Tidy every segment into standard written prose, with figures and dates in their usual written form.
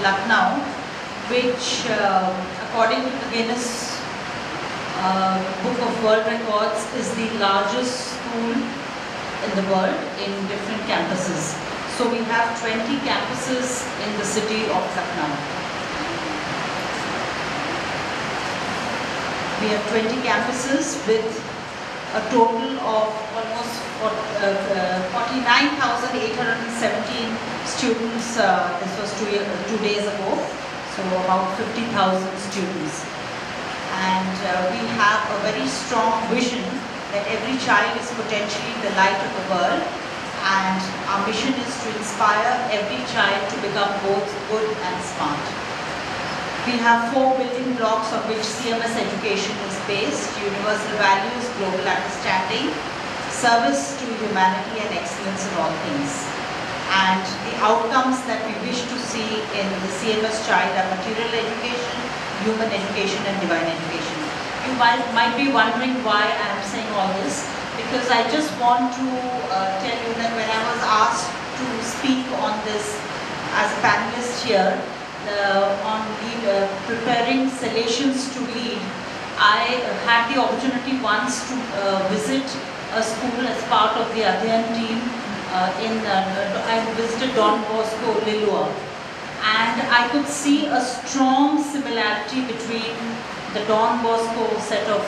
Lucknow, which according to the Guinness Book of World Records is the largest school in the world in different campuses. So we have 20 campuses in the city of Lucknow. We have 20 campuses with a total of almost 49,817 students. This was 2 days ago, so about 50,000 students. And we have a very strong vision that every child is potentially the light of the world, and our mission is to inspire every child to become both good and smart. We have 4 building blocks on which CMS education is based: universal values, global understanding, service to humanity, and excellence in all things. And the outcomes that we wish to see in the CMS child are material education, human education, and divine education. You might be wondering why I am saying all this, because I just want to tell you that when I was asked to speak on this as a panelist here, on preparing Salesians to lead, I had the opportunity once to visit a school as part of the Adhyan team. I visited Don Bosco, Lillua, and I could see a strong similarity between the Don Bosco set of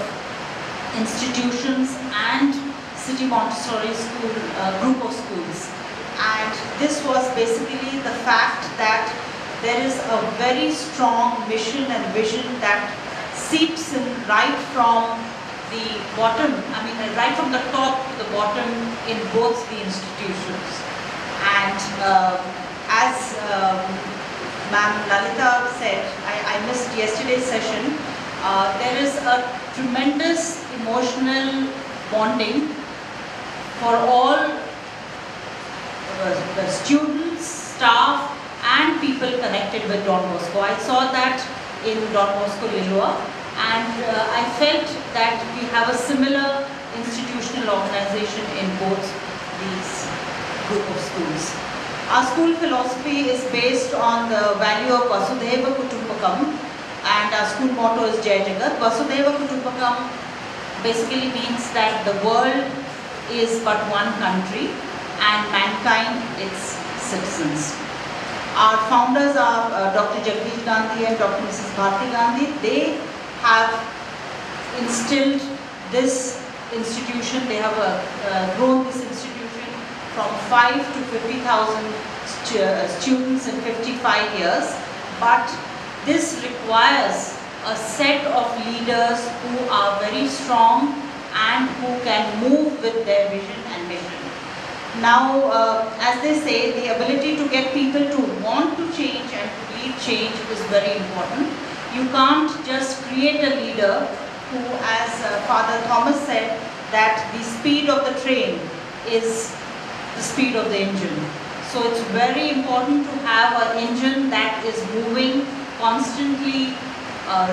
institutions and City Montessori school group of schools. And this was basically the fact that there is a very strong mission and vision that seeps in right from the bottom, right from the top to the bottom in both the institutions. And as Ma'am Lalita said, I missed yesterday's session, there is a tremendous emotional bonding for all the students, staff, and people connected with Don Bosco. I saw that in Don Bosco, Lillua, and I felt that we have a similar institutional organization in both these group of schools. Our school philosophy is based on the value of Vasudhaiva Kutumbakam, and our school motto is Jai Jagat. Vasudhaiva Kutumbakam basically means that the world is but one country and mankind its citizens. Our founders are Dr. Jagdish Gandhi and Dr. Mrs. Bharti Gandhi. They have instilled this institution. They have grown this institution from 5 to 50,000 students in 55 years. But this requires a set of leaders who are very strong and who can move with their vision and mission. Now, as they say, the ability to get people to want to change and to lead change is very important. You can't just create a leader who, as Father Thomas said, that the speed of the train is the speed of the engine. So it's very important to have an engine that is moving, constantly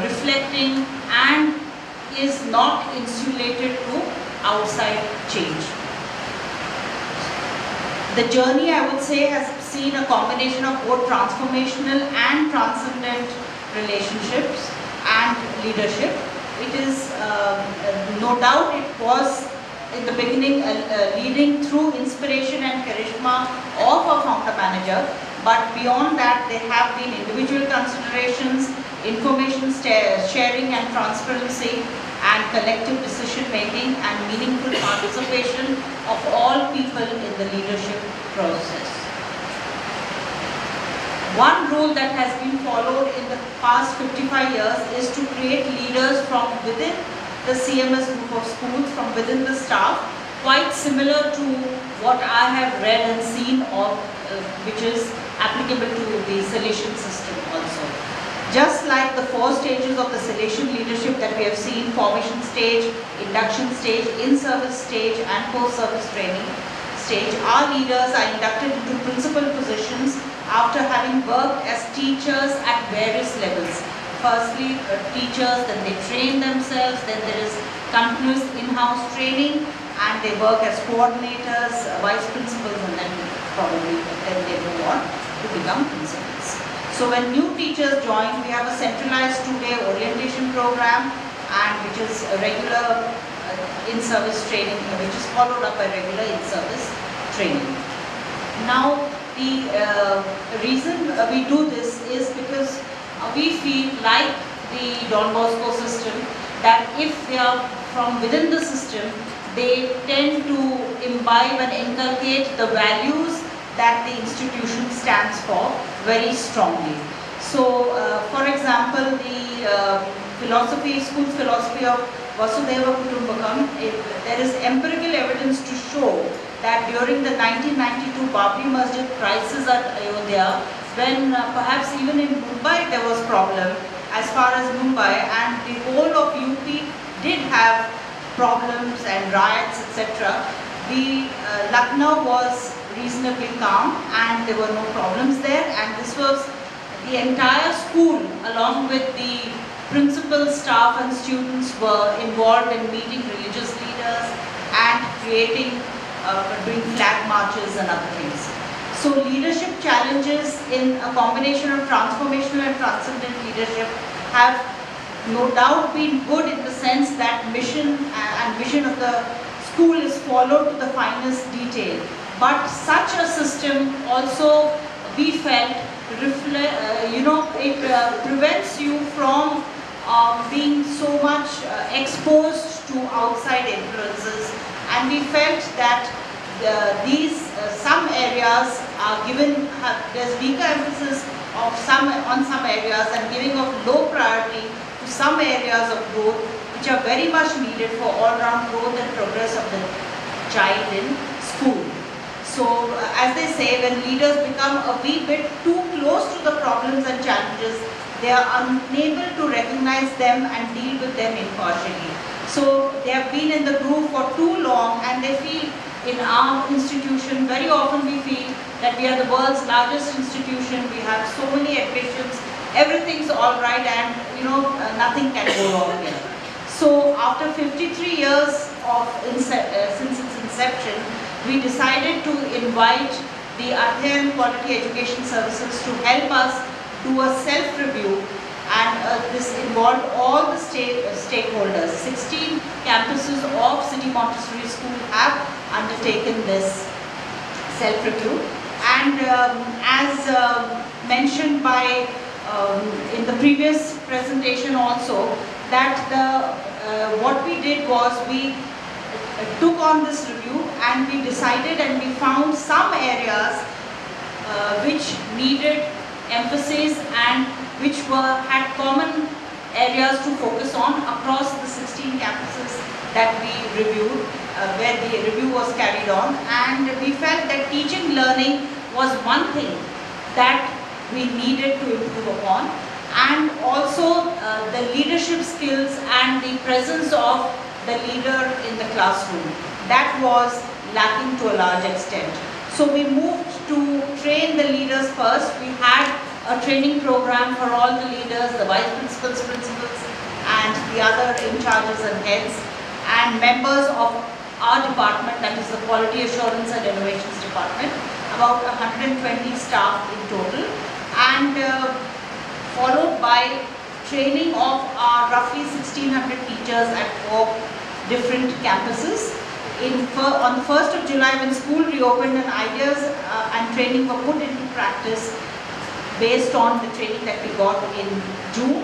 reflecting, and is not insulated to outside change. The journey, I would say, has seen a combination of both transformational and transcendent relationships and leadership. It is, no doubt, it was in the beginning leading through inspiration and charisma of a founder manager, but beyond that there have been individual considerations, information sharing and transparency, and collective decision making and meaningful participation of all people in the leadership process. One rule that has been followed in the past 55 years is to create leaders from within the CMS group of schools, from within the staff, quite similar to what I have read and seen, or which is applicable to the Salesian system also. Just like the 4 stages of the Salesian leadership that we have seen: formation stage, induction stage, in-service stage, and post-service training stage, our leaders are inducted into principal positions after having worked as teachers at various levels. Firstly, teachers, then they train themselves, then there is continuous in-house training, and they work as coordinators, vice principals, and then probably then they move on to become principals. So when new teachers join, we have a centralized 2-day orientation program, and which is a regular in-service training, which is followed up by regular in-service training. Now, the reason we do this is because we feel, like the Don Bosco system, that if they are from within the system, they tend to imbibe and inculcate the values that the institution stands for very strongly. So, for example, the school's philosophy of Vasudhaiva Kutumbakam, there is empirical evidence to show that during the 1992 Babri Masjid crisis at Ayodhya, when perhaps even in Mumbai there was problem as far as Mumbai, and the whole of UP did have problems and riots, etc. The Lucknow was reasonably calm and there were no problems there, and this was the entire school along with the principal, staff and students were involved in meeting religious leaders and creating, doing flag marches and other things. So leadership challenges in a combination of transformational and transcendent leadership have no doubt been good in the sense that mission and vision of the school is followed to the finest detail. But such a system also, we felt, it prevents you from being so much exposed to outside influences, and we felt that some areas are given, there's weaker emphasis on some areas and giving of low priority to some areas of growth which are very much needed for all-round growth and progress of the child in school. So as they say, when leaders become a wee bit too close to the problems and challenges, they are unable to recognize them and deal with them impartially. So they have been in the groove for too long, and they feel, in our institution, very often we feel that we are the world's largest institution, we have so many admissions, everything's all right, and nothing can go wrong here. So after 53 years of since its inception, we decided to invite the Adhyayan Quality Education Services to help us do a self-review, and this involved all the stakeholders. 16 campuses of City Montessori School have undertaken this self-review, and as mentioned by in the previous presentation also, that what we did was we took on this review and we decided and we found some areas which needed emphasis and which had common areas to focus on across the 16 campuses that we reviewed, where the review was carried on, and we felt that teaching learning was one thing that we needed to improve upon, and also the leadership skills and the presence of the leader in the classroom. That was lacking to a large extent. So we moved to train the leaders first. We had a training program for all the leaders, the vice principals, and the other in charges and heads, and members of our department, that is the Quality Assurance and Innovations Department, about 120 staff in total, and followed by training of our roughly 1,600 teachers at 4 different campuses. On the 1st of July, when school reopened and ideas and training were put into practice based on the training that we got in June,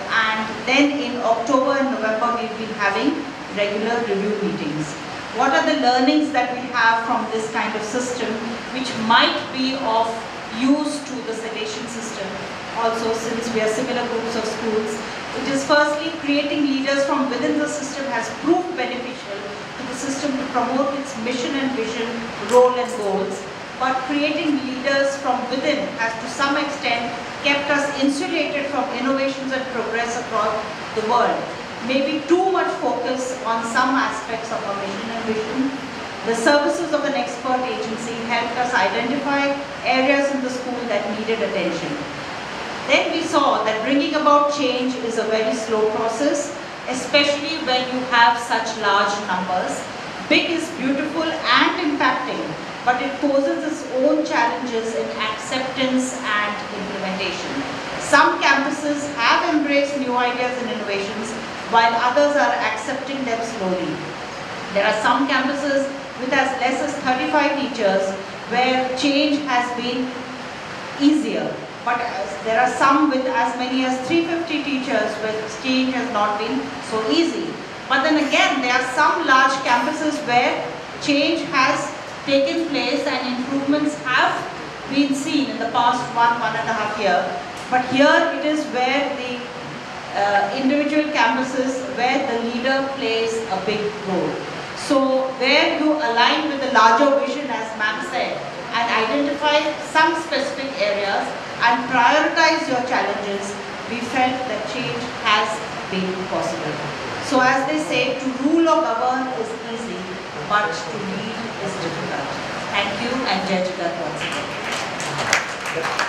and then in October and November we've been having regular review meetings. What are the learnings that we have from this kind of system which might be of use to the Salesian system also, since we are similar groups of schools? It is firstly, creating leaders from within the system has proved beneficial to the system to promote its mission and vision, role and goals. But creating leaders from within has to some extent kept us insulated from innovations and progress across the world. Maybe too much focus on some aspects of our mission and vision. The services of an expert agency helped us identify areas in the school that needed attention. Then we saw that bringing about change is a very slow process, especially when you have such large numbers. Big is beautiful and impacting, but it poses its own challenges in acceptance and implementation. Some campuses have embraced new ideas and innovations, while others are accepting them slowly. There are some campuses with as less as 35 teachers where change has been easier. But there are some with as many as 350 teachers where change has not been so easy. But then again, there are some large campuses where change has taken place and improvements have been seen in the past 1.5 years. But here it is where the individual campuses where the leader plays a big role. So where you align with the larger vision, as ma'am said, and identify some specific areas and prioritize your challenges, we felt that change has been possible. So as they say, to rule or govern is easy, but to lead is difficult. Thank you, and Jai Jagat once again.